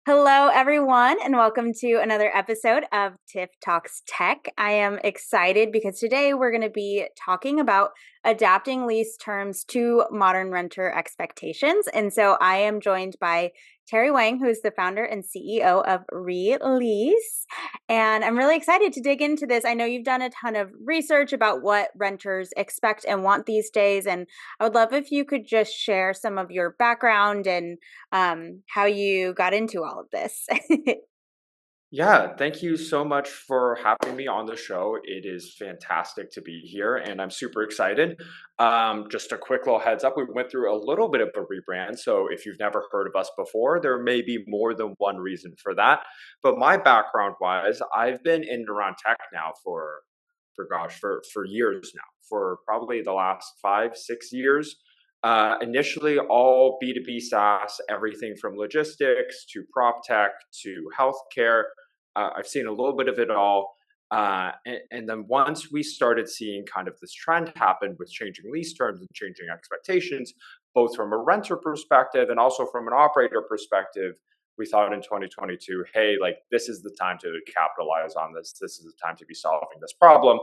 Hello, everyone, and welcome to another episode of Tiff Talks Tech. I am excited because today we're going to be talking about adapting lease terms to modern renter expectations. And so I am joined by Terry Wang, who is the founder and CEO of Release. And I'm really excited to dig into this. I know you've done a ton of research about what renters expect and want these days. And I would love if you could just share some of your background and how you got into all of this. Yeah, thank you so much for having me on the show. It is fantastic to be here, and I'm super excited. Just a quick little heads up, we went through a little bit of a rebrand, so if you've never heard of us before, there may be more than one reason for that. But my background wise, I've been in and around tech now for years now, for probably the last 5, 6 years. Initially, all B2B SaaS, everything from logistics to prop tech to healthcare. I've seen a little bit of it all. And then once we started seeing kind of this trend happen with changing lease terms and changing expectations, both from a renter perspective and also from an operator perspective, we thought in 2022, hey, like this is the time to capitalize on this. This is the time to be solving this problem.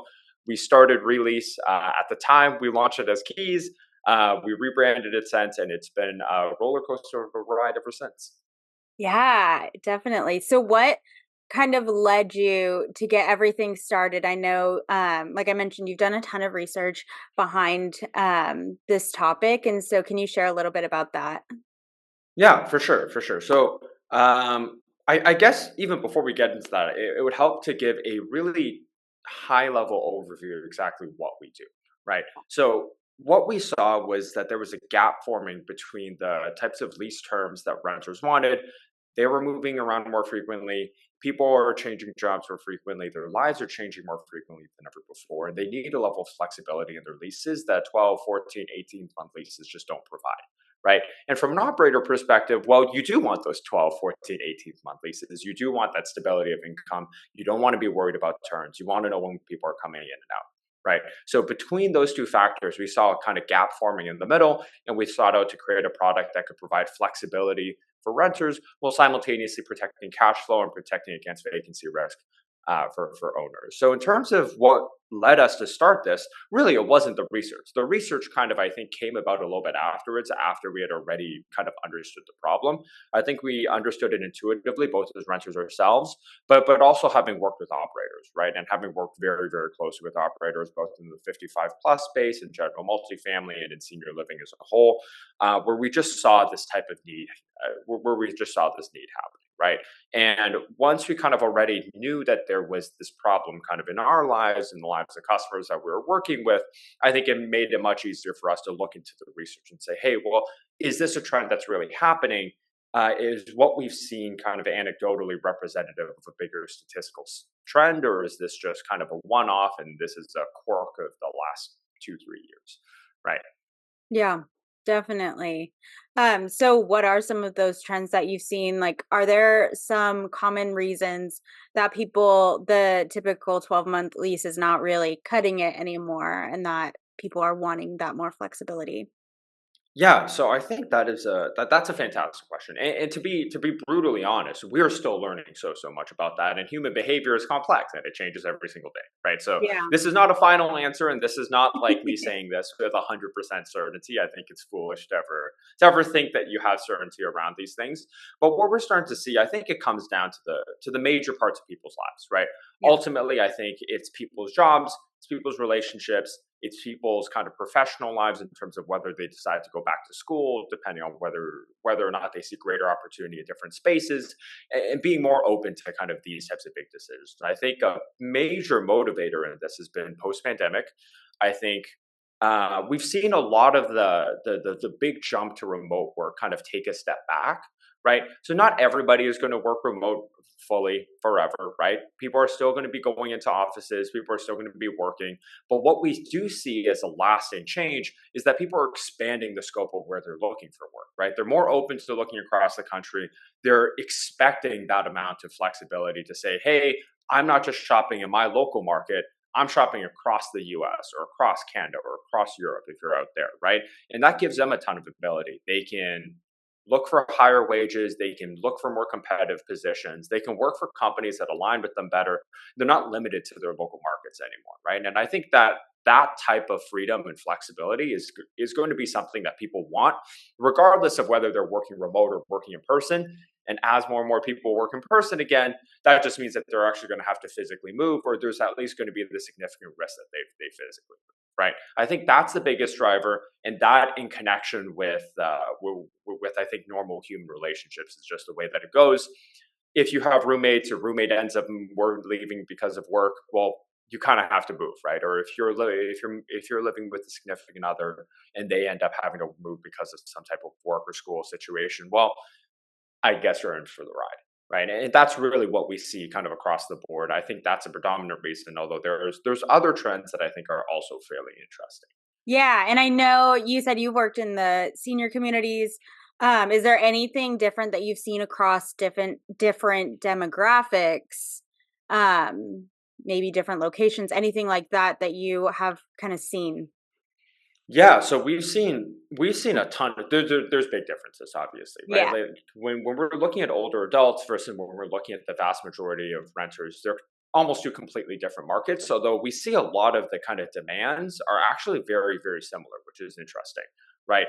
We started Release. At the time, we launched it as Keys. We rebranded it since, and it's been a roller coaster of a ride ever since. Yeah, definitely. So what kind of led you to get everything started? I know, like I mentioned, you've done a ton of research behind this topic. And so can you share a little bit about that? Yeah, for sure, for sure. So, I guess even before we get into that, it would help to give a really high level overview of exactly what we do, right? So, what we saw was that there was a gap forming between the types of lease terms that renters wanted. They were moving around more frequently. People are changing jobs more frequently. Their lives are changing more frequently than ever before. And they need a level of flexibility in their leases that 12, 14, 18-month leases just don't provide, right? And from an operator perspective, well, you do want those 12, 14, 18-month leases. You do want that stability of income. You don't want to be worried about turns. You want to know when people are coming in and out, right? So between those two factors, we saw a kind of gap forming in the middle, and we sought out to create a product that could provide flexibility for renters while simultaneously protecting cash flow and protecting against vacancy risk for owners. So in terms of what led us to start this, really it wasn't the research. The research kind of I think came about a little bit afterwards, after we had already kind of understood the problem. I think we understood it intuitively, both as renters ourselves, but also having worked with operators, right, and having worked very very closely with operators both in the 55 plus space, in general multifamily, and in senior living as a whole, where we just saw this type of need, where we just saw this need happening, right? And once we kind of already knew that there was this problem kind of in our lives and the lives of customers that we were working with, I think it made it much easier for us to look into the research and say, hey, well, is this a trend that's really happening? Is what we've seen kind of anecdotally representative of a bigger statistical trend, or is this just kind of a one off and this is a quirk of the last 2, 3 years? Right. Yeah, definitely. So what are some of those trends that you've seen? Like, are there some common reasons that the typical 12-month lease is not really cutting it anymore and that people are wanting that more flexibility? Yeah, so I think that's a fantastic question, and to be brutally honest, we're still learning so much about that, and human behavior is complex and it changes every single day, right? So Yeah. this is not a final answer, and this is not like me saying this with 100% certainty. I think it's foolish to ever think that you have certainty around these things. But what we're starting to see, I think it comes down to the major parts of people's lives, right? Yeah. Ultimately, I think it's people's jobs, it's people's relationships, it's people's kind of professional lives in terms of whether they decide to go back to school, depending on whether or not they see greater opportunity in different spaces, and being more open to kind of these types of big decisions. I think a major motivator in this has been post pandemic. I think we've seen a lot of the big jump to remote work kind of take a step back, right? So not everybody is going to work remote fully forever, right? People are still going to be going into offices, people are still going to be working. But what we do see as a lasting change is that people are expanding the scope of where they're looking for work, right? They're more open to looking across the country. They're expecting that amount of flexibility to say, hey, I'm not just shopping in my local market. I'm shopping across the US or across Canada or across Europe if you're out there, right? And that gives them a ton of ability. They can look for higher wages, they can look for more competitive positions, they can work for companies that align with them better. They're not limited to their local markets anymore, right? And I think that that type of freedom and flexibility is going to be something that people want, regardless of whether they're working remote or working in person. And as more and more people work in person again, that just means that they're actually going to have to physically move, or there's at least going to be the significant risk that they physically move, right? I think that's the biggest driver, and that in connection with I think normal human relationships is just the way that it goes. If you have roommates, or roommate ends up leaving because of work, well, you kind of have to move, right? Or if you're living with a significant other and they end up having to move because of some type of work or school situation, well, I guess you're in for the ride, right? And that's really what we see kind of across the board. I think that's a predominant reason, although there's other trends that I think are also fairly interesting. Yeah, and I know you said you worked in the senior communities. Is there anything different that you've seen across different demographics? Um, Maybe different locations, anything like that that you have kind of seen? Yeah, so we've seen a ton. There's big differences, obviously, right? Yeah, Like when we're looking at older adults versus when we're looking at the vast majority of renters, they're almost two completely different markets. So though we see a lot of the kind of demands are actually very, very similar, which is interesting, right?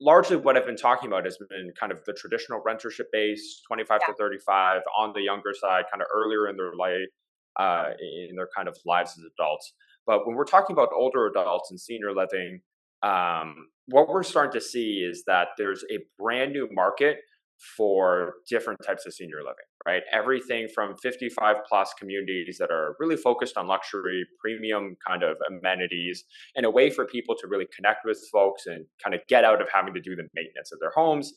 Largely what I've been talking about has been kind of the traditional rentership base, 25 to yeah, 35, on the younger side, kind of earlier in their life, in their kind of lives as adults. But when we're talking about older adults and senior living, what we're starting to see is that there's a brand new market for different types of senior living, right? Everything from 55 plus communities that are really focused on luxury, premium kind of amenities, and a way for people to really connect with folks and kind of get out of having to do the maintenance of their homes,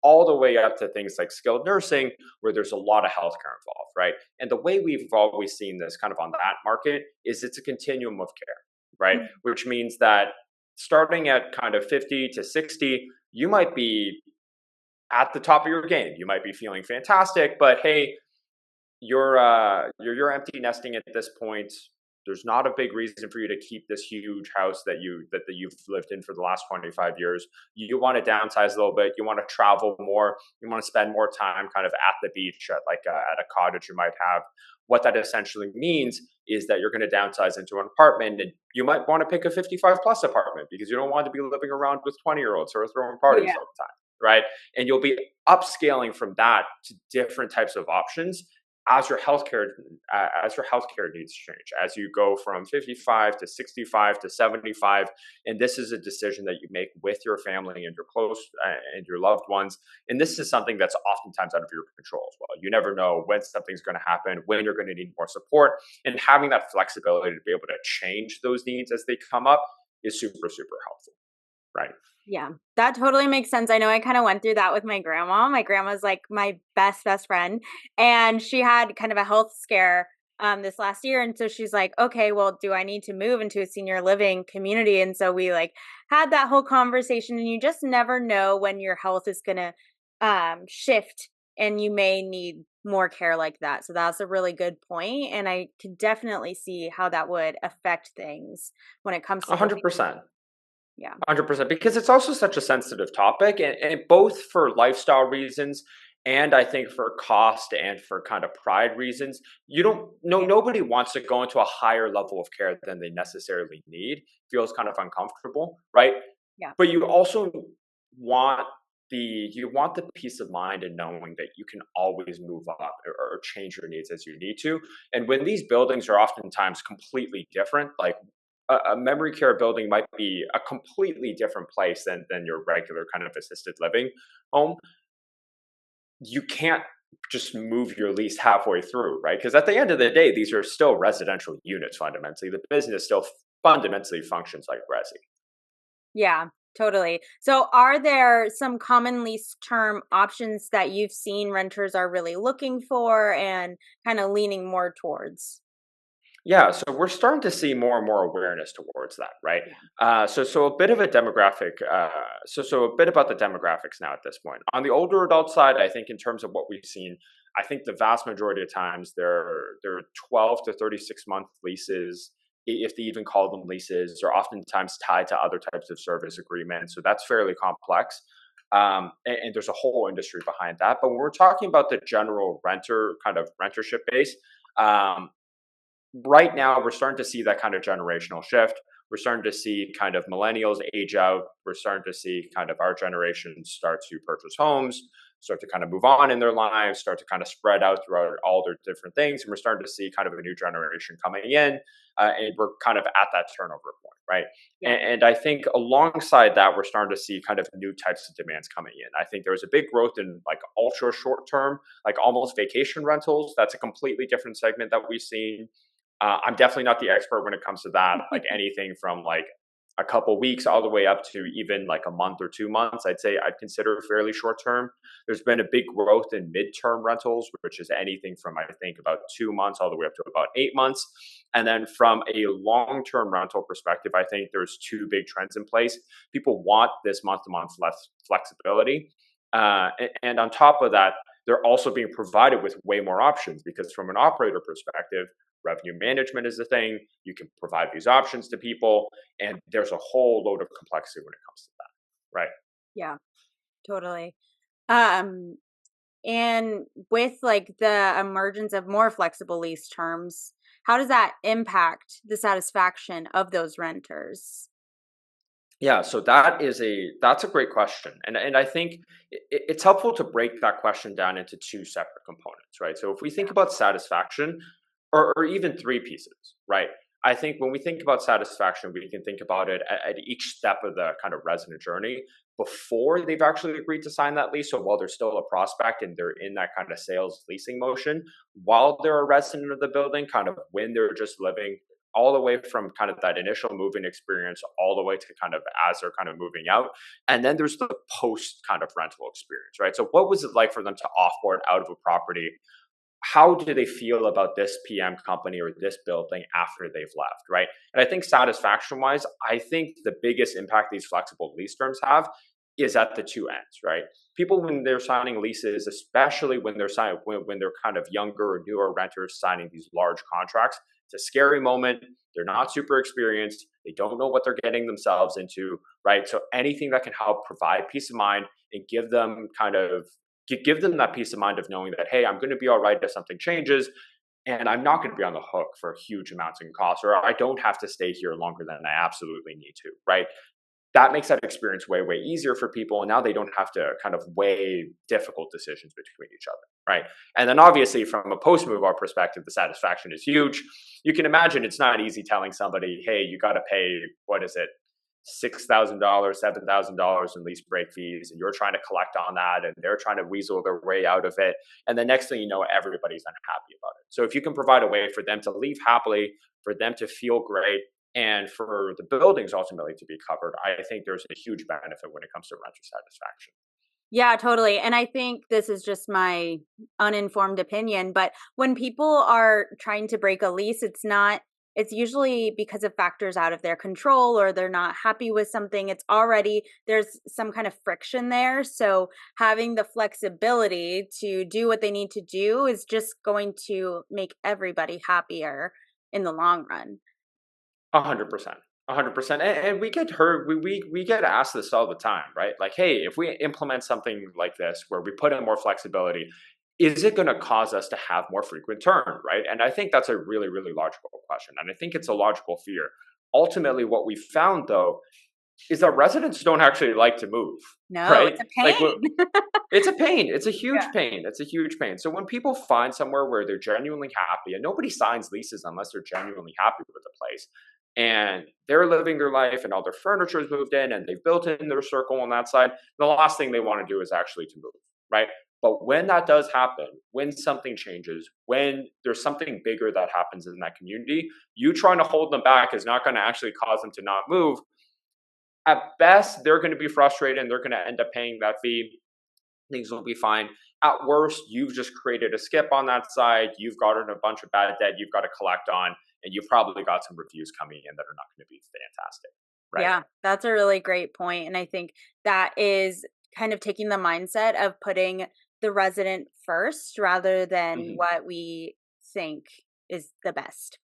all the way up to things like skilled nursing, where there's a lot of healthcare involved, right? And the way we've always seen this kind of on that market is it's a continuum of care, right? mm, Which means that starting at kind of 50 to 60, you might be at the top of your game. You might be feeling fantastic, but hey, you're empty nesting at this point. There's not a big reason for you to keep this huge house that you've lived in for the last 25 years. You want to downsize a little bit. You want to travel more. You want to spend more time kind of at the beach at a cottage you might have. What that essentially means is that you're going to downsize into an apartment, and you might want to pick a 55 plus apartment because you don't want to be living around with 20-year-olds who are throwing parties yeah, all the time, right? And you'll be upscaling from that to different types of options as your healthcare needs change, as you go from 55 to 65 to 75. And this is a decision that you make with your family and your close and your loved ones. And this is something that's oftentimes out of your control as well. You never know when something's going to happen, when you're going to need more support, and having that flexibility to be able to change those needs as they come up is super, super helpful, right? yeah. That totally makes sense. I know I kind of went through that with my grandma. My grandma's like my best friend, and she had kind of a health scare this last year, and so she's like, "Okay, well, do I need to move into a senior living community?" And so we like had that whole conversation, and you just never know when your health is going to shift and you may need more care like that. So that's a really good point, and I could definitely see how that would affect things when it comes to moving. 100%. Yeah. 100%, because it's also such a sensitive topic, and both for lifestyle reasons and I think for cost and for kind of pride reasons. You don't no Yeah. Nobody wants to go into a higher level of care than they necessarily need. Feels kind of uncomfortable, right? Yeah. But you also want you want the peace of mind and knowing that you can always move up or change your needs as you need to. And when these buildings are oftentimes completely different, like a memory care building might be a completely different place than your regular kind of assisted living home. You can't just move your lease halfway through, right? Because at the end of the day, these are still residential units fundamentally. The business still fundamentally functions like resi. Yeah, totally. So, are there some common lease term options that you've seen renters are really looking for and kind of leaning more towards? Yeah, so we're starting to see more and more awareness towards that, right? Yeah. So a bit of a demographic, so a bit about the demographics now at this point. On the older adult side, I think in terms of what we've seen, I think the vast majority of times they're 12 to 36 month leases, if they even call them leases, are oftentimes tied to other types of service agreements. So that's fairly complex. And there's a whole industry behind that. But when we're talking about the general renter kind of rentership base, um, right now we're starting to see that kind of generational shift. We're starting to see kind of millennials age out. We're starting to see kind of our generation start to purchase homes, start to kind of move on in their lives, start to kind of spread out throughout all their different things. And we're starting to see kind of a new generation coming in. And we're kind of at that turnover point, right? Yeah. And I think alongside that, we're starting to see kind of new types of demands coming in. I think there was a big growth in like ultra short term, like almost vacation rentals. That's a completely different segment that we've seen. I'm definitely not the expert when it comes to that. Like anything from like a couple weeks all the way up to even like a month or 2 months, I'd say I'd consider fairly short term. There's been a big growth in midterm rentals, which is anything from I think about 2 months all the way up to about 8 months. And then from a long term rental perspective, I think there's two big trends in place. People want this month to month less flexibility. And on top of that, they're also being provided with way more options because from an operator perspective, revenue management is the thing. You can provide these options to people, and there's a whole load of complexity when it comes to that, right? Yeah, totally. Um, and with like the emergence of more flexible lease terms, how does that impact the satisfaction of those renters? Yeah, so that's a great question, and I think it's helpful to break that question down into two separate components, right? So if we think about satisfaction, or even three pieces, right? I think when we think about satisfaction, we can think about it at each step of the kind of resident journey before they've actually agreed to sign that lease. So while they're still a prospect and they're in that kind of sales leasing motion, while they're a resident of the building, kind of when they're just living all the way from kind of that initial moving experience all the way to kind of as they're kind of moving out. And then there's the post kind of rental experience, right? So what was it like for them to offboard out of a property? How do they feel about this PM company or this building after they've left, right? And I think satisfaction wise, I think the biggest impact these flexible lease terms have is at the two ends, right? People when they're signing leases, especially when they're signing when they're kind of younger or newer renters signing these large contracts, it's a scary moment. They're not super experienced. They don't know what they're getting themselves into, right? So anything that can help provide peace of mind and give them kind of give them that peace of mind of knowing that, hey, I'm going to be all right if something changes, and I'm not going to be on the hook for huge amounts in costs, or I don't have to stay here longer than I absolutely need to, right? That makes that experience way, way easier for people. And now they don't have to kind of weigh difficult decisions between each other, right? And then obviously from a post move out perspective, the satisfaction is huge. You can imagine it's not easy telling somebody, hey, you got to pay, what is it, $6,000, $7,000 in lease break fees, and you're trying to collect on that, and they're trying to weasel their way out of it. And the next thing you know, everybody's unhappy about it. So if you can provide a way for them to leave happily, for them to feel great, and for the buildings ultimately to be covered, I think there's a huge benefit when it comes to renter satisfaction. Yeah, totally. And I think this is just my uninformed opinion, but when people are trying to break a lease, it's usually because of factors out of their control or they're not happy with something. It's already, there's some kind of friction there. So having the flexibility to do what they need to do is just going to make everybody happier in the long run. 100%. 100%. And we get heard, we get asked this all the time, right? Like, hey, if we implement something like this where we put in more flexibility, is it going to cause us to have more frequent turn, right? And I think that's a really, really logical question. And I think it's a logical fear. Ultimately, what we found though is that residents don't actually like to move, No, right? it's a Like, pain. it's a pain. It's a Yeah. huge pain. It's a huge pain. So when people find somewhere where they're genuinely happy, and nobody signs leases unless they're genuinely happy with the place, and they're living their life, and all their furniture is moved in, and they've built in their circle on that side, the last thing they want to do is actually to move, right? But when that does happen, when something changes, when there's something bigger that happens in that community, you trying to hold them back is not going to actually cause them to not move. At best, they're going to be frustrated and they're going to end up paying that fee. Things will be fine. At worst, you've just created a skip on that side. You've gotten a bunch of bad debt you've got to collect on, and you've probably got some reviews coming in that are not going to be fantastic, right? Yeah, that's a really great point, and I think that is kind of taking the mindset of putting the resident first rather than Mhm. what we think is the best.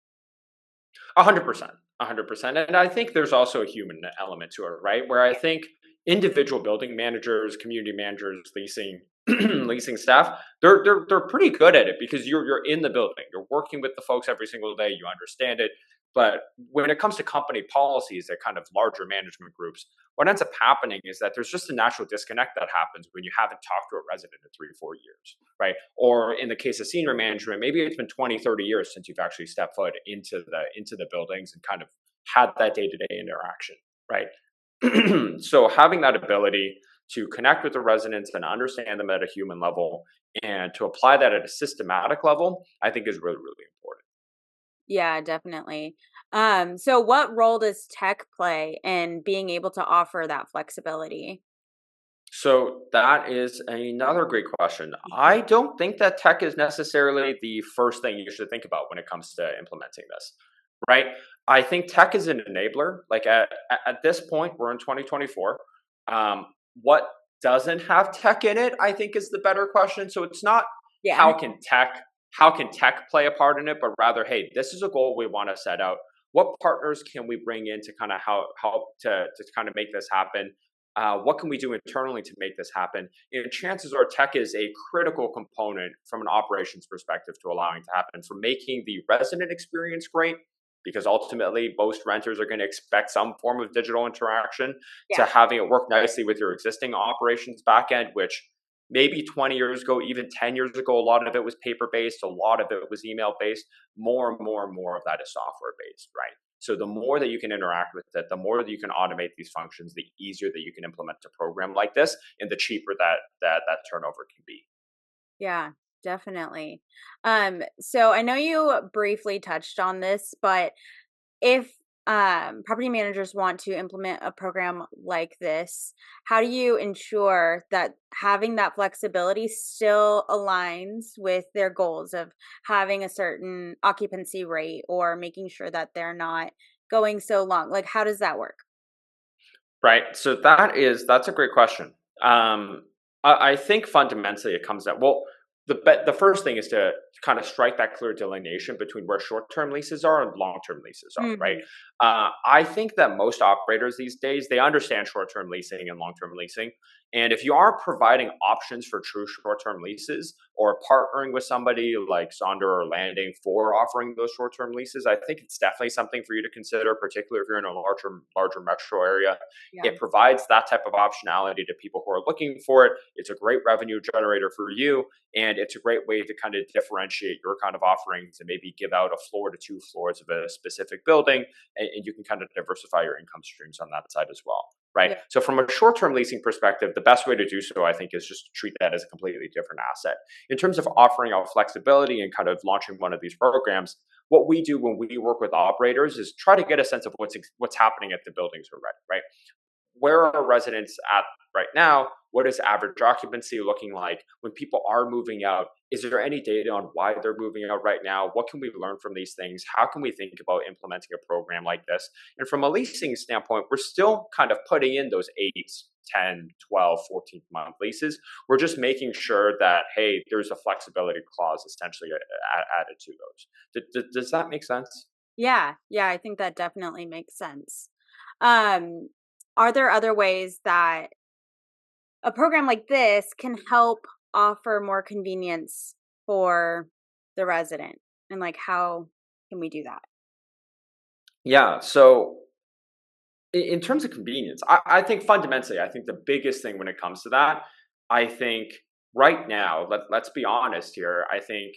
100%. 100%. And I think there's also a human element to it, right? Where I think individual building managers, community managers, leasing leasing staff, they're pretty good at it because you're in the building, you're working with the folks every single day, you understand it. But when it comes to company policies at kind of larger management groups, what ends up happening is that there's just a natural disconnect that happens when you haven't talked to a resident in 3 or 4 years, right? Or in the case of senior management, maybe it's been 20, 30 years since you've actually stepped foot into the buildings and kind of had that day-to-day interaction, right? So having that ability to connect with the residents and understand them at a human level and to apply that at a systematic level, I think is really, really important. Yeah, definitely. So what role does tech play in being able to offer that flexibility? So that is another great question. I don't think that tech is necessarily the first thing you should think about when it comes to implementing this, right? I think tech is an enabler. Like at this point, we're in 2024. What doesn't have tech in it, I think, is the better question. So it's not Yeah. how can tech how can tech play a part in it, but rather, hey, this is a goal we want to set out. What partners can we bring in to kind of help to kind of make this happen? What can we do internally to make this happen? And chances are tech is a critical component from an operations perspective to allowing it to happen, for making the resident experience great, because ultimately most renters are going to expect some form of digital interaction, to Yeah. having it work nicely with your existing operations backend, which maybe 20 years ago, even 10 years ago, a lot of it was paper based, a lot of it was email based. More and more and more of that is software based, right? So the more that you can interact with it, the more that you can automate these functions, the easier that you can implement a program like this, and the cheaper that turnover can be. Yeah, definitely. So I know you briefly touched on this, but if property managers want to implement a program like this, how do you ensure that having that flexibility still aligns with their goals of having a certain occupancy rate or making sure that they're not going so long? Like, how does that work? Right. So that's a great question. I think fundamentally it comes down. Well, the first thing is to kind of strike that clear delineation between where short term leases are and long term leases are. Right. Hmm. I think that most operators these days, they understand short term leasing and long term leasing. And if you are providing options for true short term leases, or partnering with somebody like Sonder or Landing for offering those short term leases, I think it's definitely something for you to consider, particularly if you're in a larger metro area. Yeah. It provides that type of optionality to people who are looking for it. It's a great revenue generator for you, and it's a great way to kind of differentiate your kind of offerings and maybe give out a floor to two floors of a specific building, and you can kind of diversify your income streams on that side as well. Right. Yeah. So, from a short term leasing perspective, the best way to do so, I think, is just to treat that as a completely different asset. In terms of offering out flexibility and kind of launching one of these programs, what we do when we work with operators is try to get a sense of what's happening at the buildings already, right? Where are residents at right now? What is average occupancy looking like? When people are moving out, is there any data on why they're moving out right now? What can we learn from these things? How can we think about implementing a program like this? And from a leasing standpoint, we're still kind of putting in those 8, 10, 12, 14-month leases. We're just making sure that, hey, there's a flexibility clause essentially added to those. Does that make sense? Yeah. Yeah. I think that definitely makes sense. Um, are there other ways that a program like this can help offer more convenience for the resident? And like, how can we do that? Yeah. So in terms of convenience, I think fundamentally, I think the biggest thing when it comes to that, I think right now, let's be honest here. I think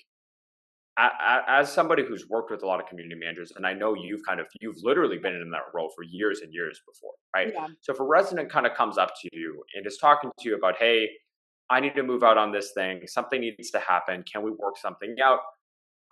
as somebody who's worked with a lot of community managers, and I know you've literally been in that role for years and years before, right? Yeah. So if a resident kind of comes up to you and is talking to you about, hey, I need to move out on this thing, something needs to happen, can we work something out?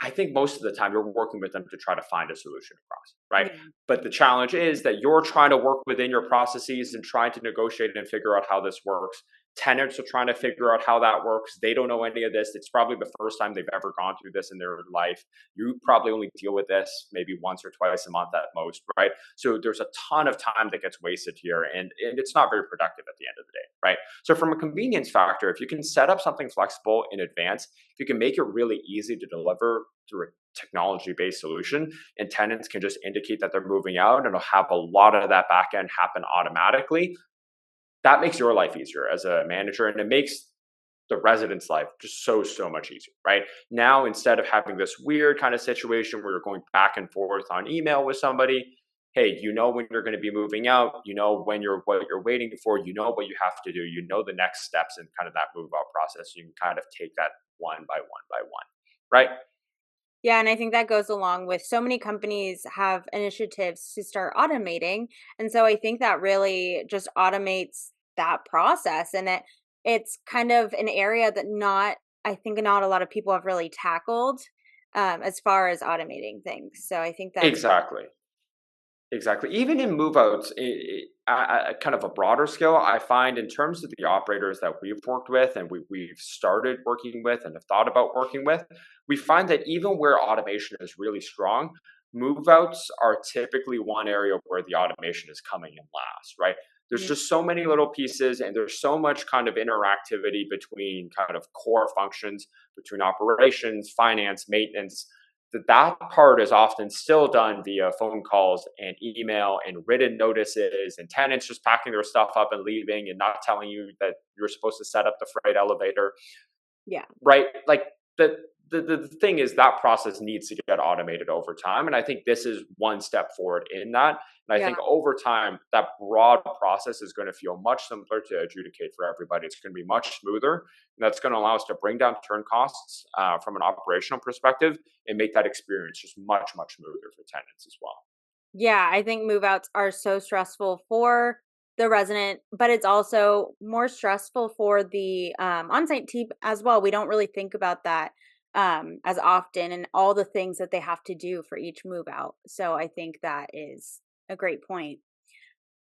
I think most of the time you're working with them to try to find a solution across, right? Yeah. But the challenge is that you're trying to work within your processes and trying to negotiate and figure out how this works. Tenants are trying to figure out how that works. They don't know any of this. It's probably the first time they've ever gone through this in their life. You probably only deal with this maybe once or twice a month at most, right? So there's a ton of time that gets wasted here, and it's not very productive at the end of the day, right? So from a convenience factor, if you can set up something flexible in advance, if you can make it really easy to deliver through a technology based solution, and tenants can just indicate that they're moving out, and it'll have a lot of that back end happen automatically, that makes your life easier as a manager, and it makes the resident's life just so much easier, right? Now, instead of having this weird kind of situation where you're going back and forth on email with somebody, hey, you know when you're going to be moving out, you know when you're what you're waiting for, you know what you have to do, you know the next steps in kind of that move out process. You can kind of take that one by one by one, right? Yeah, and I think that goes along with so many companies have initiatives to start automating. And so I think that really just automates that process. And it's kind of an area that not I think not a lot of people have really tackled as far as automating things. So I think that's Exactly. Exactly. Even in move outs, kind of a broader scale, I find in terms of the operators that we've worked with and we've started working with and have thought about working with, we find that even where automation is really strong, move outs are typically one area where the automation is coming in last, right? There's Mhm. just so many little pieces and there's so much kind of interactivity between kind of core functions, between operations, finance, maintenance, that part is often still done via phone calls and email and written notices and tenants just packing their stuff up and leaving and not telling you that you're supposed to set up the freight elevator, Yeah. right? Like the thing is that process needs to get automated over time. And I think this is one step forward in that. And I Yeah. think over time, that broad process is going to feel much simpler to adjudicate for everybody. It's going to be much smoother. And that's going to allow us to bring down turn costs from an operational perspective and make that experience just much smoother for tenants as well. Yeah, I think move outs are so stressful for the resident, but it's also more stressful for the on-site team as well. We don't really think about that as often and all the things that they have to do for each move out. So I think that is a great point.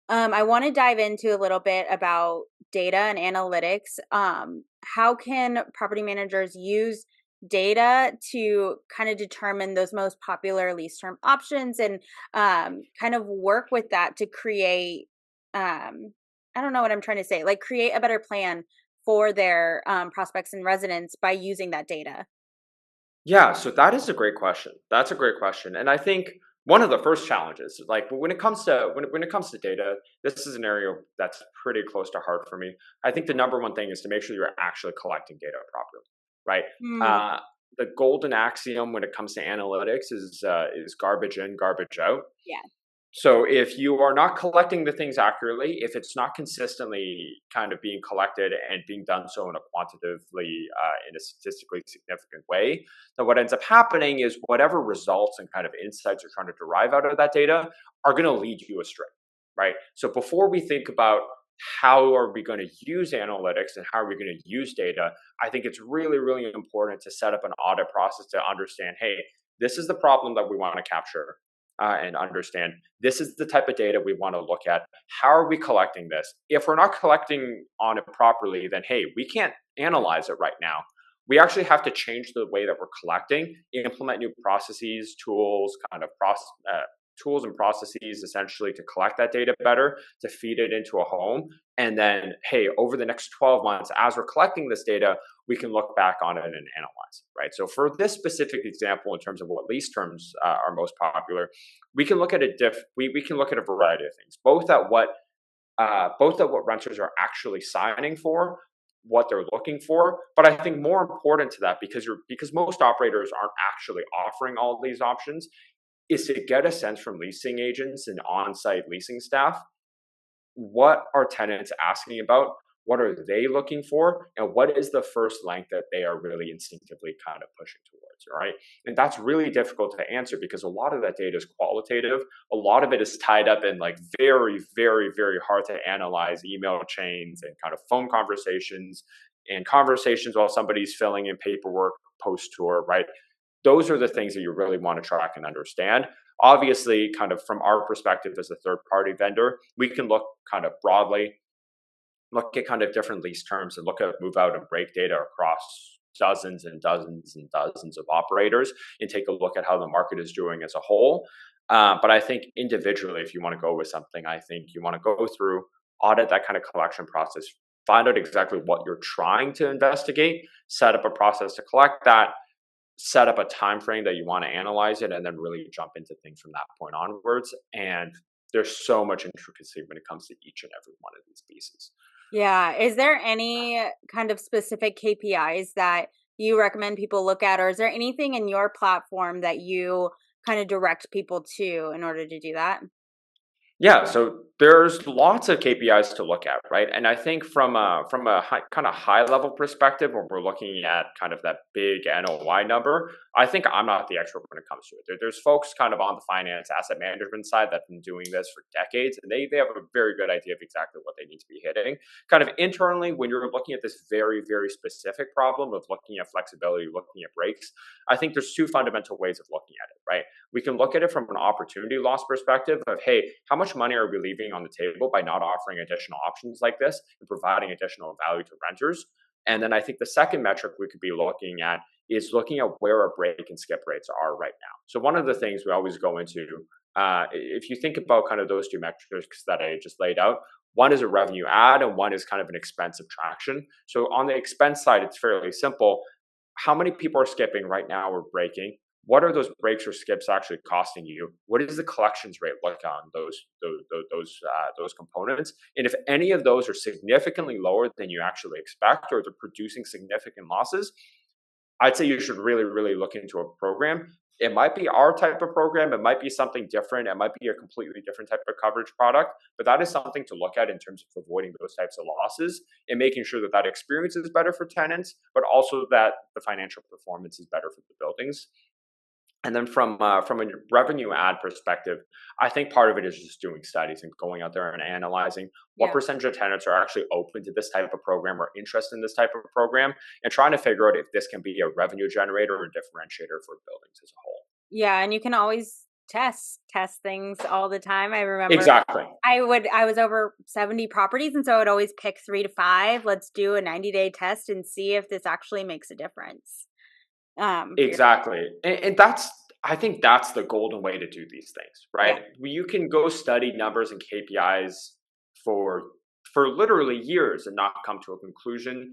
I want to dive into a little bit about data and analytics. How can property managers use data to kind of determine those most popular lease term options and kind of work with that to create, I don't know what I'm trying to say, like create a better plan for their prospects and residents by using that data? Yeah, so that is a great question. That's a great question, and I think one of the first challenges, like when it comes to when it comes to data, this is an area that's pretty close to heart for me. I think the number one thing is to make sure you're actually collecting data properly, right? Mm, Uh, the golden axiom when it comes to analytics is garbage in, garbage out. yeah. So if you are not collecting the things accurately, if it's not consistently kind of being collected and being done so in a quantitatively, in a statistically significant way, then what ends up happening is whatever results and kind of insights you're trying to derive out of that data are going to lead you astray, right? So before we think about how are we going to use analytics and how are we going to use data, I think it's really important to set up an audit process to understand, hey, this is the problem that we want to capture and understand this is the type of data we want to look at. How are we collecting this? If we're not collecting on it properly, then hey, we can't analyze it right now. We actually have to change the way that we're collecting, implement new processes, tools, tools and processes essentially to collect that data better, to feed it into a home. And then, hey, over the next 12 months, as we're collecting this data, we can look back on it and analyze it, right? So for this specific example, in terms of what lease terms are most popular, we can look at we can look at a variety of things, both at what renters are actually signing for, what they're looking for. But I think more important to that, because most operators aren't actually offering all these options, is to get a sense from leasing agents and on-site leasing staff, what are tenants asking about? What are they looking for? And what is the first length that they are really instinctively kind of pushing towards, right? And that's really difficult to answer because a lot of that data is qualitative. A lot of it is tied up in like very hard to analyze email chains and kind of phone conversations and conversations while somebody's filling in paperwork post tour, right? Those are the things that you really want to track and understand. Obviously, kind of from our perspective as a third party vendor, we can look kind of broadly, look at kind of different lease terms and look at move out and break data across dozens and dozens and dozens of operators and take a look at how the market is doing as a whole. But I think individually, if you want to go with something, I think you want to go through, audit that kind of collection process, find out exactly what you're trying to investigate, set up a process to collect that, set up a time frame that you want to analyze it, and then really jump into things from that point onwards. And there's so much intricacy when it comes to each and every one of these pieces. Yeah. Is there any kind of specific KPIs that you recommend people look at, or is there anything in your platform that you kind of direct people to in order to do that? Yeah, so there's lots of KPIs to look at, right? And I think from a kind of high level perspective, when we're looking at kind of that big NOI number, I think I'm not the expert when it comes to it. There's folks kind of on the finance asset management side that've been doing this for decades, and they have a very good idea of exactly what they need to be hitting. Kind of internally, when you're looking at this very specific problem of looking at flexibility, looking at breaks, I think there's two fundamental ways of looking at it, right? We can look at it from an opportunity loss perspective of, hey, how much money are we leaving on the table by not offering additional options like this and providing additional value to renters? And then I think the second metric we could be looking at is looking at where our break and skip rates are right now. So one of the things we always go into, if you think about kind of those two metrics that I just laid out, one is a revenue add and one is kind of an expense subtraction. So on the expense side, it's fairly simple. How many people are skipping right now or breaking? What are those breaks or skips actually costing you? What is the collections rate like on those components? And if any of those are significantly lower than you actually expect, or they're producing significant losses, I'd say you should really look into a program. It might be our type of program. It might be something different. It might be a completely different type of coverage product. But that is something to look at in terms of avoiding those types of losses and making sure that that experience is better for tenants, but also that the financial performance is better for the buildings. And then from a revenue ad perspective, I think part of it is just doing studies and going out there and analyzing what Yeah. percentage of tenants are actually open to this type of program or interested in this type of program, and trying to figure out if this can be a revenue generator or a differentiator for buildings as a whole. Yeah, and you can always test things all the time. I remember Exactly. I was over 70 properties, and so I would always pick 3 to 5. Let's do a 90-day test and see if this actually makes a difference. For your Exactly. And that's, I think that's the golden way to do these things, yeah, right? You can go study numbers and KPIs for literally years and not come to a conclusion.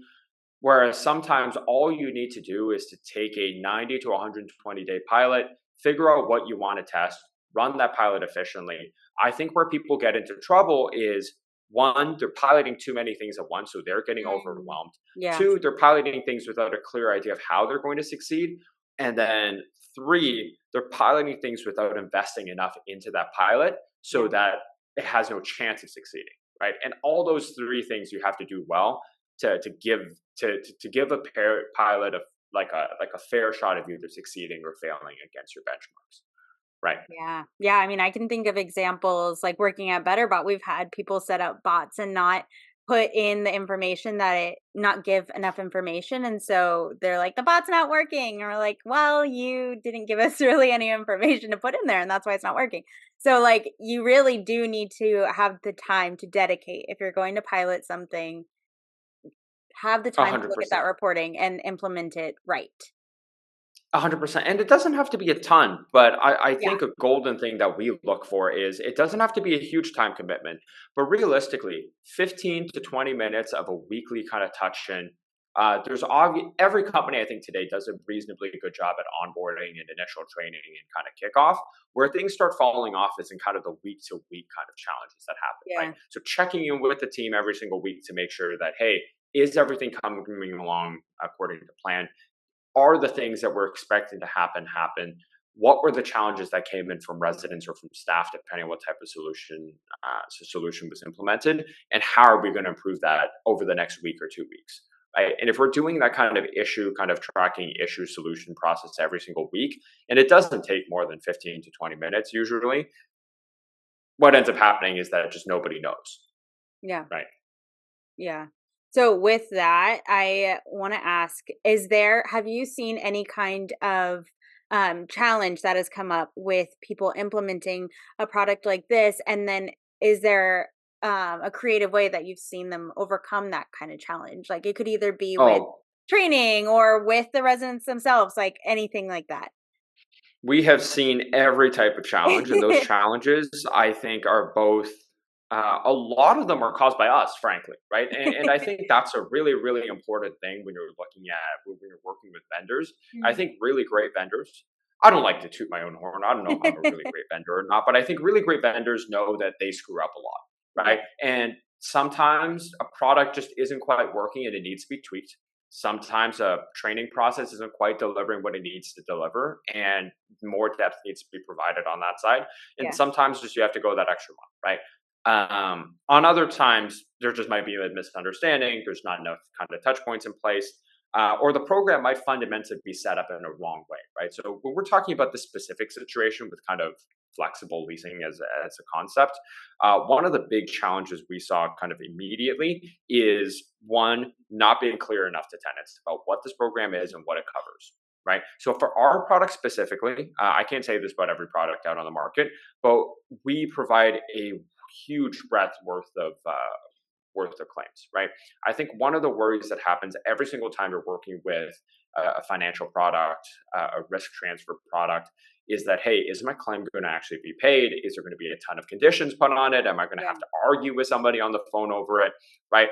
Whereas sometimes all you need to do is to take a 90 to 120-day pilot, figure out what you want to test, run that pilot efficiently. I think where people get into trouble is, one, they're piloting too many things at once, so they're getting mm, overwhelmed. yeah, Two, they're piloting things without a clear idea of how they're going to succeed. And then three, they're piloting things without investing enough into that pilot so yeah, that it has no chance of succeeding, right? And all those three things you have to do well to give to give a pilot of like a fair shot of either succeeding or failing against your benchmarks, right? yeah, yeah. I mean, I can think of examples like working at BetterBot. We've had people set up bots and not put in the information that it not give enough information, and so they're like, the bot's not working, and we're like, well, you didn't give us really any information to put in there, and that's why it's not working. So, like, you really do need to have the time to dedicate if you're going to pilot something. Have the A time to hundred look at that percent. reporting and implement it right. 100%. And it doesn't have to be a ton, but I Yeah. think a golden thing that we look for is it doesn't have to be a huge time commitment, but realistically, 15 to 20 minutes of a weekly kind of touch in. Every company I think today does a reasonably good job at onboarding and initial training and kind of kickoff. Where things start falling off is in kind of the week to week kind of challenges that happen, right? Yeah. So checking in with the team every single week to make sure that, hey, is everything coming along according to plan? Are the things that we're expecting to happen? What were the challenges that came in from residents or from staff, depending on what type of solution was implemented, and how are we going to improve that over the next week or 2 weeks? Right? And if we're doing that kind of tracking issue solution process every single week, and it doesn't take more than 15 to 20 minutes usually, what ends up happening is that just nobody knows, Yeah. right? Yeah. So with that, I want to ask, have you seen any kind of challenge that has come up with people implementing a product like this? And then is there a creative way that you've seen them overcome that kind of challenge? Like it could either be with Oh, training or with the residents themselves, like anything like that. we have seen every type of challenge, and those challenges, I think, are both. A lot of them are caused by us, frankly, right? And I think that's a really important thing when you're looking at when you're working with vendors. I Mm, think really great vendors. I don't like to toot my own horn. I don't know if I'm a really great vendor or not, but I think really great vendors know that they screw up a lot, Yeah, right? And sometimes a product just isn't quite working and it needs to be tweaked. Sometimes a training process isn't quite delivering what it needs to deliver, and more depth needs to be provided on that side. And yeah, sometimes just you have to go that extra mile, right? On other times, there just might be a misunderstanding. There's not enough kind of touch points in place, or the program might fundamentally be set up in a wrong way, right? So when we're talking about the specific situation with kind of flexible leasing as a concept, one of the big challenges we saw kind of immediately is one, not being clear enough to tenants about what this program is and what it covers. Right. So for our product specifically, I can't say this about every product out on the market, but we provide a huge breadth worth of claims, right? I think one of the worries that happens every single time you're working with a financial product, a risk transfer product, is that, hey, is my claim going to actually be paid? Is there going to be a ton of conditions put on it? Am I going to yeah, have to argue with somebody on the phone over it, right?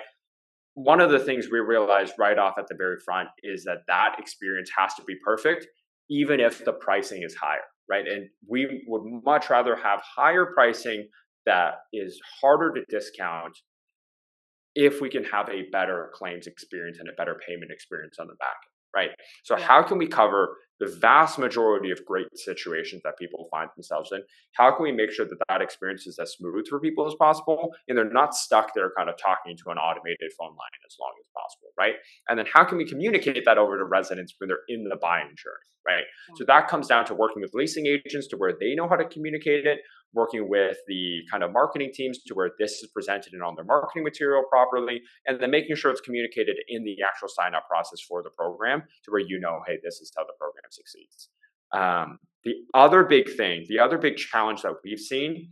One of the things we realized right off at the very front is that that experience has to be perfect, even if the pricing is higher, right? And we would much rather have higher pricing that is harder to discount if we can have a better claims experience and a better payment experience on the back end, right? So yeah, how can we cover the vast majority of great situations that people find themselves in? How can we make sure that that experience is as smooth for people as possible and they're not stuck there kind of talking to an automated phone line as long as possible, right? And then how can we communicate that over to residents when they're in the buying journey, right? yeah. So that comes down to working with leasing agents to where they know how to communicate it, working with the kind of marketing teams to where this is presented in on their marketing material properly, and then making sure it's communicated in the actual sign up process for the program to where you know, hey, this is how the program succeeds. The other big challenge that we've seen,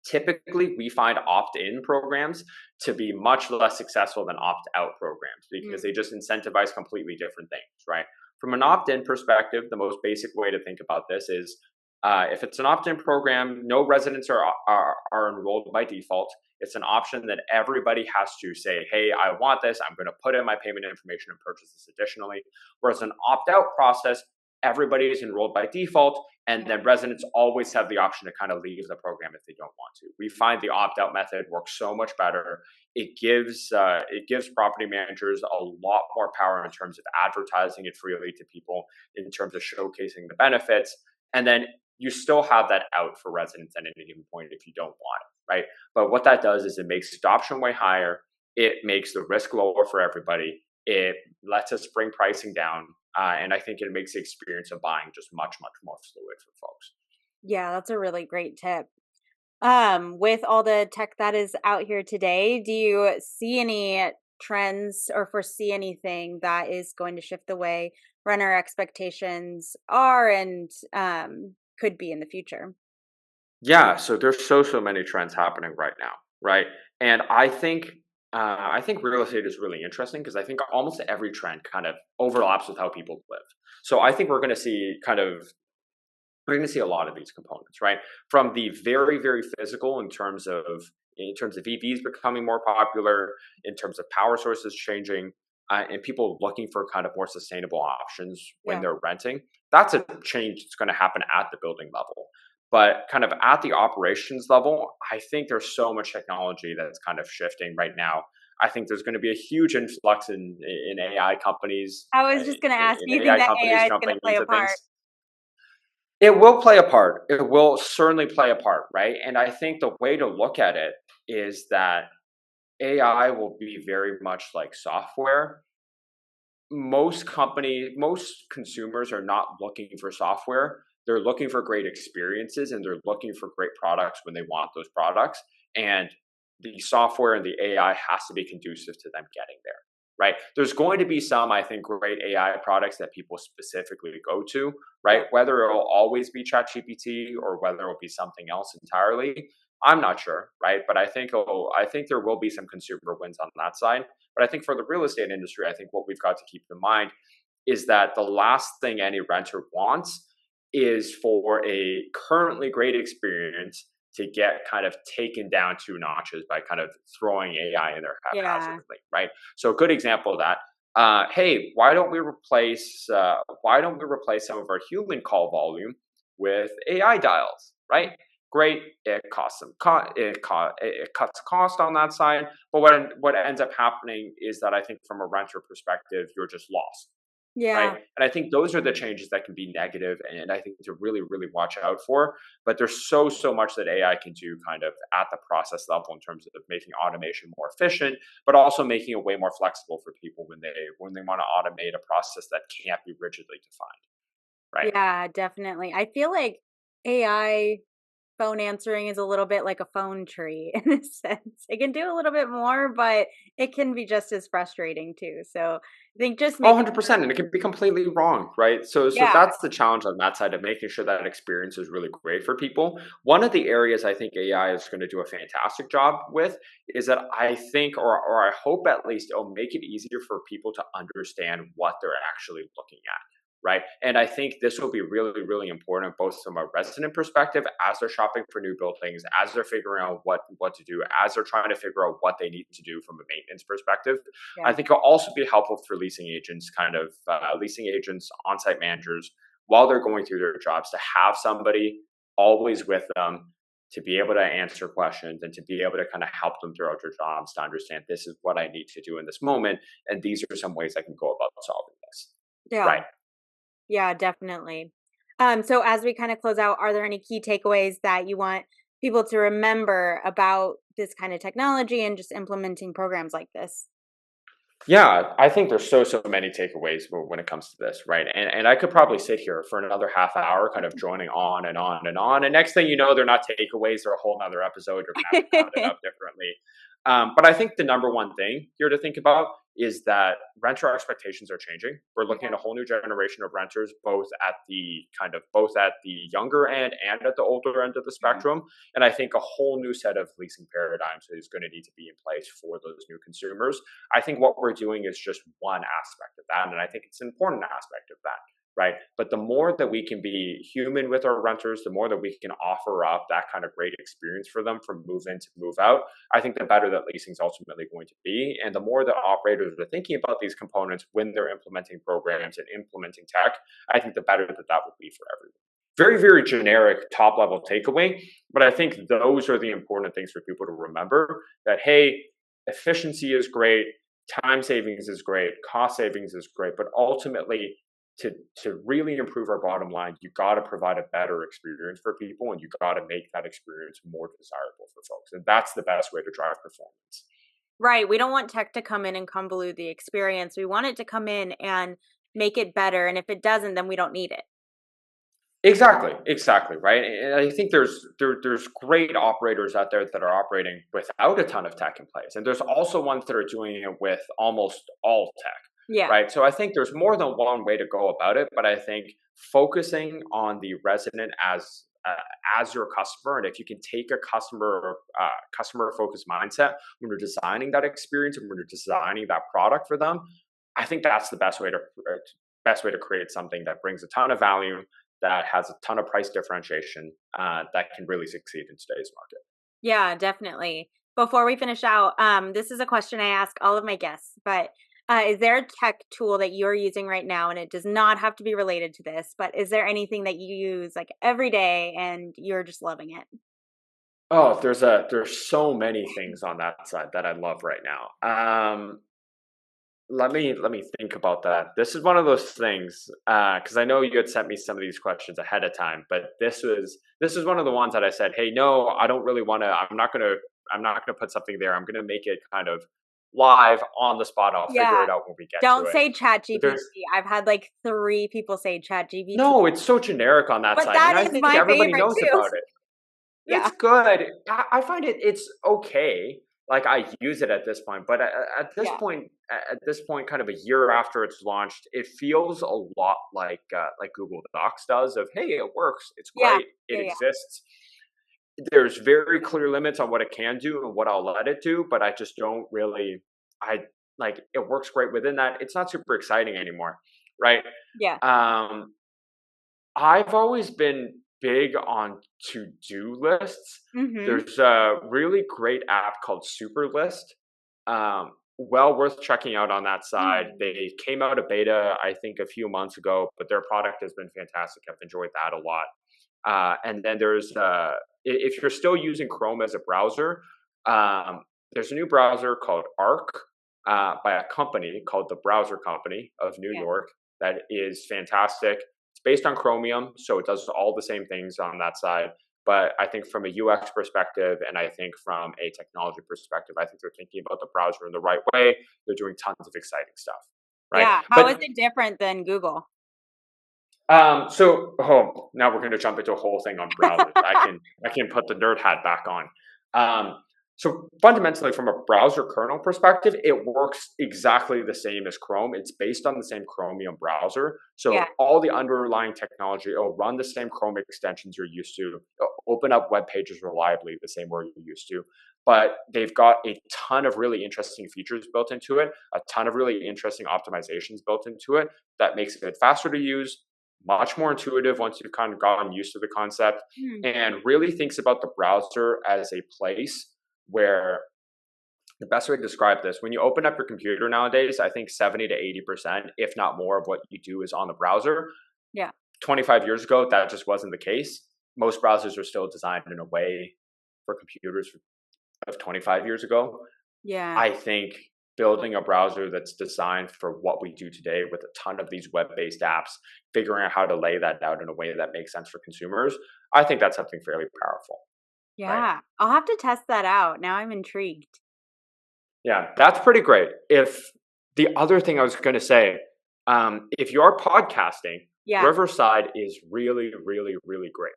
typically we find opt-in programs to be much less successful than opt-out programs because Mm, they just incentivize completely different things, right? From an opt-in perspective, the most basic way to think about this is if it's an opt-in program, no residents are enrolled by default. It's an option that everybody has to say, hey, I want this. I'm going to put in my payment information and purchase this additionally. Whereas an opt-out process, everybody is enrolled by default, and yeah, then residents always have the option to kind of leave the program if they don't want to. We find the opt-out method works so much better. It gives property managers a lot more power in terms of advertising it freely to people, in terms of showcasing the benefits, and then you still have that out for residents at any given point if you don't want it, right? But what that does is it makes adoption way higher. It makes the risk lower for everybody. It lets us bring pricing down, and I think it makes the experience of buying just much, much more fluid for folks. yeah, that's a really great tip. With all the tech that is out here today, do you see any trends or foresee anything that is going to shift the way runner expectations are and could be in the future? Yeah, so there's so many trends happening right now, right? And I think real estate is really interesting because I think almost every trend kind of overlaps with how people live. So I think we're going to see a lot of these components, right? From the very physical in terms of EVs becoming more popular, in terms of power sources changing, and people looking for kind of more sustainable options when Yeah, they're renting. That's a change that's going to happen at the building level. But kind of at the operations level, I think there's so much technology that's kind of shifting right now. I think there's going to be a huge influx in AI companies, I was just going to ask, do you in think AI that companies AI is going to jumping play a into part? things. It will play a part. It will certainly play a part, right? And I think the way to look at it is that AI will be very much like software. Most consumers are not looking for software. They're looking for great experiences and they're looking for great products when they want those products. And the software and the AI has to be conducive to them getting there, right? There's going to be some, I think, great AI products that people specifically go to, Yeah, right? Whether it'll always be ChatGPT or whether it'll be something else entirely, I'm not sure, right? But I think there will be some consumer wins on that side. But I think for the real estate industry, I think what we've got to keep in mind is that the last thing any renter wants is for a currently great experience to get kind of taken down two notches by kind of throwing AI in there yeah, haphazardly, right? So a good example of that. hey, why don't we replace some of our human call volume with AI dials, right? Great, it costs some it cuts cost on that side, but what ends up happening is that I think from a renter perspective, you're just lost, right? Yeah. And I think those are the changes that can be negative, and I think to really, really watch out for. But there's so much that AI can do, kind of at the process level, in terms of making automation more efficient, but also making it way more flexible for people when they want to automate a process that can't be rigidly defined, right? Yeah, definitely. I feel like AI phone answering is a little bit like a phone tree in a sense. It can do a little bit more, but it can be just as frustrating too. So I think just Oh, making sure. 100%, and it can be completely wrong, right? So Yeah. that's the challenge on that side of making sure that experience is really great for people. One of the areas I think AI is going to do a fantastic job with is that I think, or I hope at least, it'll make it easier for people to understand what they're actually looking at, right? And I think this will be really, really important, both from a resident perspective, as they're shopping for new buildings, as they're figuring out what to do, as they're trying to figure out what they need to do from a maintenance perspective. I Yeah. think it'll also be helpful for leasing agents, leasing agents, on-site managers, while they're going through their jobs, to have somebody always with them to be able to answer questions and to be able to kind of help them throughout their jobs to understand this is what I need to do in this moment, and these are some ways I can go about solving this. Yeah. Right. Yeah, definitely. So as we kind of close out, are there any key takeaways that you want people to remember about this kind of technology and just implementing programs like this? Yeah, I think there's so many takeaways when it comes to this, right? And I could probably sit here for another half hour, kind of droning on and on and on. And next thing you know, they're not takeaways; they're a whole nother episode. You're gonna have to pound it up differently. But I think the number one thing here to think about is that renter expectations are changing. We're looking Yeah. at a whole new generation of renters, both at the younger end and at the older end of the Mhm. spectrum. And I think a whole new set of leasing paradigms is going to need to be in place for those new consumers. I think what we're doing is just one aspect of that. And I think it's an important aspect of that, right? But the more that we can be human with our renters, the more that we can offer up that kind of great experience for them from move in to move out, I think the better that leasing is ultimately going to be. And the more that operators are thinking about these components when they're implementing programs and implementing tech, I think the better that that will be for everyone. Very, very generic top level takeaway. But I think those are the important things for people to remember, that, hey, efficiency is great, time savings is great, cost savings is great, but ultimately, to really improve our bottom line, you got to provide a better experience for people, and you got to make that experience more desirable for folks, and that's the best way to drive performance. Right. We don't want tech to come in and convolute the experience. We want it to come in and make it better. And if it doesn't, then we don't need it. Exactly, right. And I think there's great operators out there that are operating without a ton of tech in place, and there's also ones that are doing it with almost all tech, Yeah. right? So I think there's more than one way to go about it, but I think focusing on the resident as your customer, and if you can take a customer focused mindset when you're designing that experience and when you're designing that product for them, I think that's the best way to create something that brings a ton of value, that has a ton of price differentiation, that can really succeed in today's market. Yeah, definitely. Before we finish out, this is a question I ask all of my guests, but is there a tech tool that you're using right now? And it does not have to be related to this, but is there anything that you use like every day and you're just loving it? Oh, there's so many things on that side that I love right now. Let me think about that. This is one of those things, because I know you had sent me some of these questions ahead of time, but this is one of the ones that I said, hey, no, I don't really want to. I'm not gonna put something there. I'm gonna make it kind of live on the spot. I'll figure Yeah. it out when we get to Don't it. say chat But GPT. there's I've had like three people say chat GPT, no, it's so generic on that but side, and that I is think my everybody favorite knows too. about it. Yeah. It's good. I find it's okay. Like, I use it at this point, but Yeah. at this point, kind of a year after it's launched, it feels a lot like Google Docs does. Of, hey, it works, it's Yeah. great, it Yeah. Yeah. exists. There's very clear limits on what it can do and what I'll let it do, but I just don't really. I like it works great within that. It's not super exciting anymore, right? Yeah. Um, I've always been big on to-do lists. Mhm. There's a really great app called Superlist. well worth checking out on that side. Mm. They came out of beta, I think, a few months ago, but their product has been fantastic. I've enjoyed that a lot. And then if you're still using Chrome as a browser, um, there's a new browser called Arc by a company called the Browser Company of New Yeah. York that is fantastic. It's based on Chromium, so it does all the same things on that side. But I think from a UX perspective, and I think from a technology perspective, I think they're thinking about the browser in the right way. They're doing tons of exciting stuff, right? Yeah. How is But it different than Google? now we're going to jump into a whole thing on browsers. I can put the nerd hat back on. So fundamentally, from a browser kernel perspective, it works exactly the same as Chrome. It's based on the same Chromium browser. Yeah. So all the underlying technology, it'll run the same Chrome extensions you're used to, it'll open up web pages reliably the same way you're used to. But they've got a ton of really interesting features built into it, a ton of really interesting optimizations built into it that makes it faster to use, much more intuitive once you've kind of gotten used to the concept, Mm. and really thinks about the browser as a place where the best way to describe this, when you open up your computer nowadays, I think 70 to 80%, if not more, of what you do is on the browser. Yeah. 25 years ago, that just wasn't the case. Most browsers are still designed in a way for computers of 25 years ago. Yeah. I think building a browser that's designed for what we do today with a ton of these web-based apps, figuring out how to lay that out in a way that makes sense for consumers, I think that's something fairly powerful, right? Yeah. I'll have to test that out. Now I'm intrigued. Yeah, that's pretty great. If the other thing I was going to say, if you're podcasting, Yeah. Riverside is really, really, really great.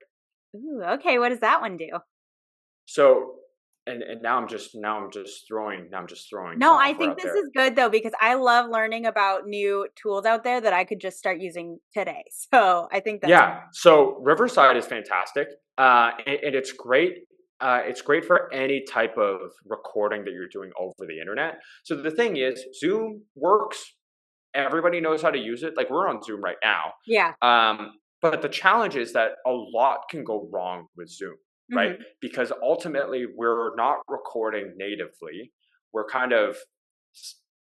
Ooh, okay. What does that one do? So, and now I'm just throwing No, I software think out this there. is good though because I love learning about new tools out there that I could just start using today. So I think that's Yeah, so Riverside is fantastic, and it's great. It's great for any type of recording that you're doing over the internet. So the thing is, Zoom works. Everybody knows how to use it. Like we're on Zoom right now, yeah. but the challenge is that a lot can go wrong with Zoom, right? Hmm. Because ultimately, we're not recording natively. We're kind of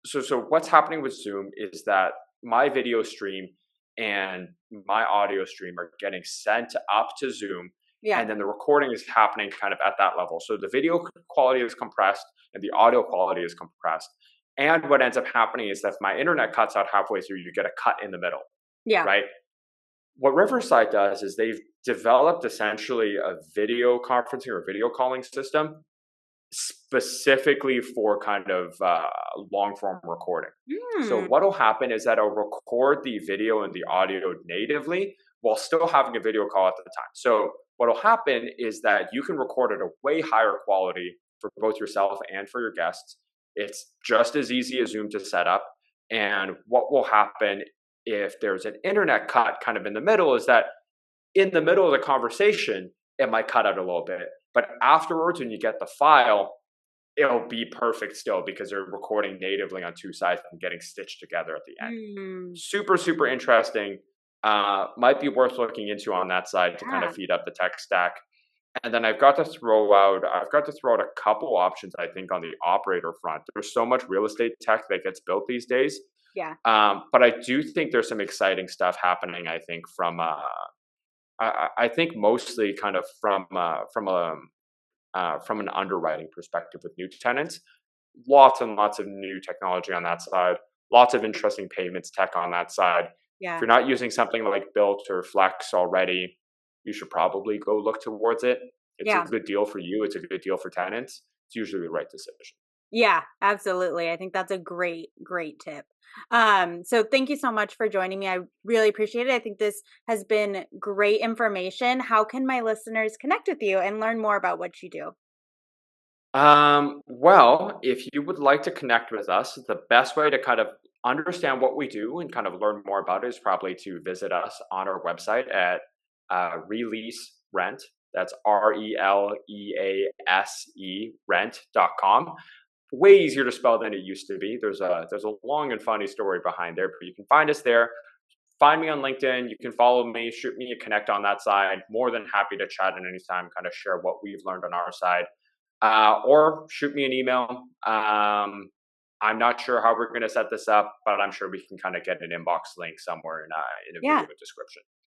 so what's happening with Zoom is that my video stream and my audio stream are getting sent up to Zoom, Yeah. and then the recording is happening kind of at that level. So the video quality is compressed and the audio quality is compressed. And what ends up happening is that if my internet cuts out halfway through, you get a cut in the middle, Yeah. right? What Riverside does is they've developed essentially a video conferencing or video calling system specifically for kind of long form recording. So Mm. what'll happen is that it'll record the video and the audio natively while still having a video call at the time. So what'll happen is that you can record at a way higher quality for both yourself and for your guests. It's just as easy as Zoom to set up. And what will happen if there's an internet cut kind of in the middle is that in the middle of the conversation, it might cut out a little bit. But afterwards, when you get the file, it'll be perfect still because they're recording natively on two sides and getting stitched together at the end. Mm. Super, super interesting. Might be worth looking into on that side to kind of Yeah. feed up the tech stack. And then I've got to throw out a couple options, I think, on the operator front. There's so much real estate tech that gets built these days. Yeah. But I do think there's some exciting stuff happening, I think, I think mostly kind of from an underwriting perspective with new tenants. Lots and lots of new technology on that side. Lots of interesting payments tech on that side. If Yeah. you're not using something like Built or Flex already, you should probably go look towards it. It's a Yeah. good deal for you. It's a good deal for tenants. It's usually the right decision. Yeah, absolutely. I think that's a great, great tip. So thank you so much for joining me. I really appreciate it. I think this has been great information. How can my listeners connect with you and learn more about what you do? Well, if you would like to connect with us, the best way to kind of understand what we do and kind of learn more about it is probably to visit us on our website at Release Rent. That's RELEASE rent.com. Way easier to spell than it used to be. There's a long and funny story behind there, but you can find us there. Find me on LinkedIn. You can follow me, shoot me a connect on that side. More than happy to chat at any time, kind of share what we've learned on our side, or shoot me an email. I'm not sure how we're going to set this up, but I'm sure we can kind of get an inbox link somewhere in a Yeah. video description.